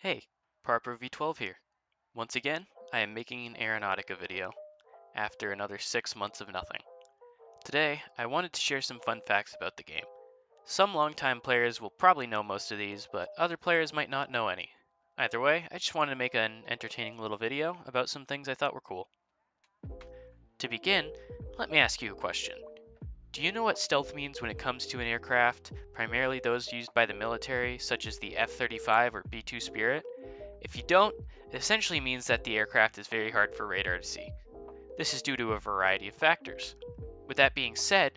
Hey, Parper V12 here. Once again, I am making an Aeronautica video, after another 6 months of nothing. Today, I wanted to share some fun facts about the game. Some longtime players will probably know most of these, but other players might not know any. Either way, I just wanted to make an entertaining little video about some things I thought were cool. To begin, let me ask you a question. Do you know what stealth means when it comes to an aircraft, primarily those used by the military, such as the F-35 or B-2 Spirit? If you don't, it essentially means that the aircraft is very hard for radar to see. This is due to a variety of factors. With that being said,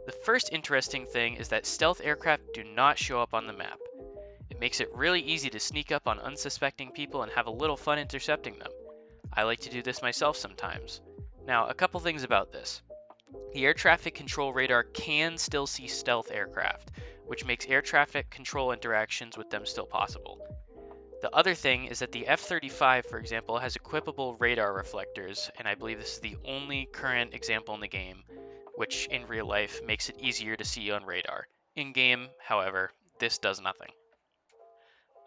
the first interesting thing is that stealth aircraft do not show up on the map. It makes it really easy to sneak up on unsuspecting people and have a little fun intercepting them. I like to do this myself sometimes. Now, a couple things about this. The air traffic control radar can still see stealth aircraft, which makes air traffic control interactions with them still possible. The other thing is that the F-35, for example, has equipable radar reflectors, and I believe this is the only current example in the game, which in real life makes it easier to see on radar. In-game, however, this does nothing.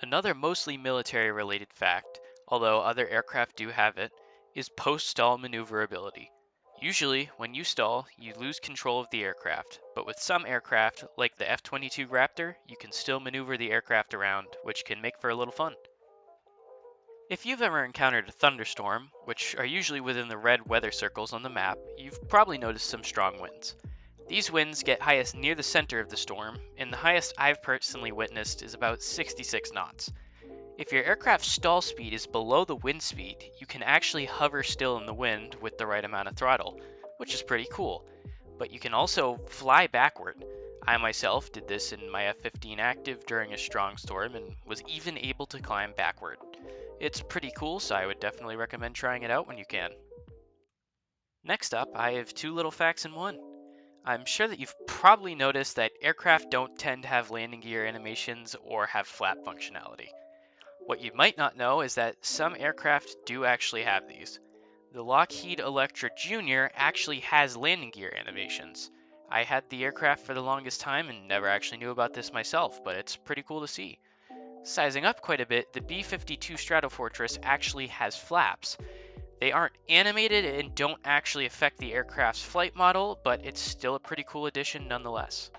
Another mostly military-related fact, although other aircraft do have it, is post-stall maneuverability. Usually, when you stall, you lose control of the aircraft, but with some aircraft, like the F-22 Raptor, you can still maneuver the aircraft around, which can make for a little fun. If you've ever encountered a thunderstorm, which are usually within the red weather circles on the map, you've probably noticed some strong winds. These winds get highest near the center of the storm, and the highest I've personally witnessed is about 66 knots. If your aircraft's stall speed is below the wind speed, you can actually hover still in the wind with the right amount of throttle, which is pretty cool. But you can also fly backward. I myself did this in my F-15 active during a strong storm and was even able to climb backward. It's pretty cool, so I would definitely recommend trying it out when you can. Next up, I have two little facts in one. I'm sure that you've probably noticed that aircraft don't tend to have landing gear animations or have flap functionality. What you might not know is that some aircraft do actually have these. The Lockheed Electra Jr. actually has landing gear animations. I had the aircraft for the longest time and never actually knew about this myself, but it's pretty cool to see. Sizing up quite a bit, the B-52 Stratofortress actually has flaps. They aren't animated and don't actually affect the aircraft's flight model, but it's still a pretty cool addition nonetheless.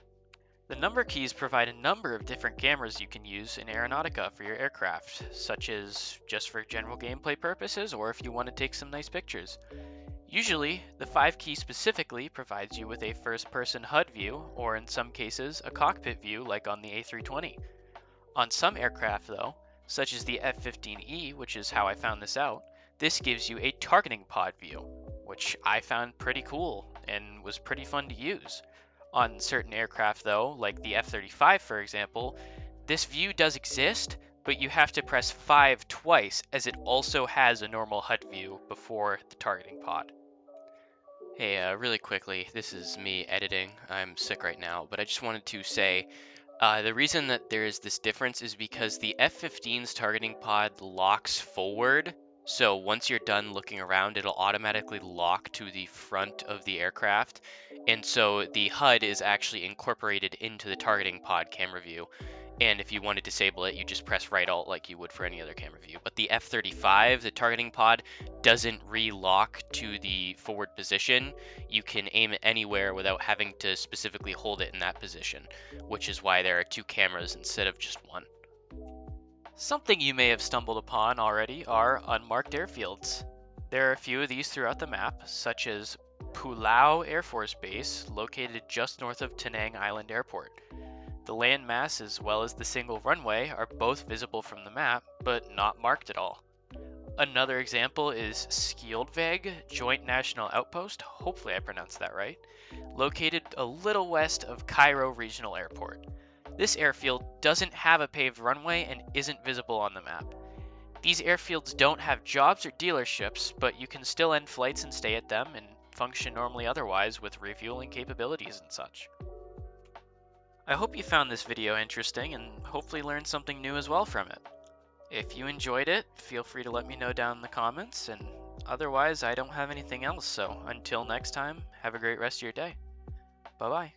The number keys provide a number of different cameras you can use in Aeronautica for your aircraft, such as just for general gameplay purposes or if you want to take some nice pictures. Usually, the 5 key specifically provides you with a first-person HUD view, or in some cases, a cockpit view like on the A320. On some aircraft though, such as the F-15E, which is how I found this out, this gives you a targeting pod view, which I found pretty cool and was pretty fun to use. On certain aircraft though, like the F-35 for example, this view does exist, but you have to press 5 twice as it also has a normal HUD view before the targeting pod. Hey, really quickly, this is me editing. I'm sick right now, but I just wanted to say the reason that there is this difference is because the F-15's targeting pod locks forward. So once you're done looking around, it'll automatically lock to the front of the aircraft. And so the HUD is actually incorporated into the targeting pod camera view. And if you want to disable it, you just press right alt like you would for any other camera view. But the F-35, the targeting pod, doesn't re-lock to the forward position. You can aim it anywhere without having to specifically hold it in that position, which is why there are 2 cameras instead of just 1. Something you may have stumbled upon already are unmarked airfields. There are a few of these throughout the map, such as Pulau Air Force Base, located just north of Tanang Island Airport. The landmass as well as the single runway are both visible from the map, but not marked at all. Another example is Skjoldveg Joint National Outpost, hopefully I pronounced that right, located a little west of Cairo Regional Airport. This airfield doesn't have a paved runway and isn't visible on the map. These airfields don't have jobs or dealerships, but you can still end flights and stay at them and function normally otherwise with refueling capabilities and such. I hope you found this video interesting and hopefully learned something new as well from it. If you enjoyed it, feel free to let me know down in the comments, and otherwise I don't have anything else, so until next time, have a great rest of your day. Bye bye.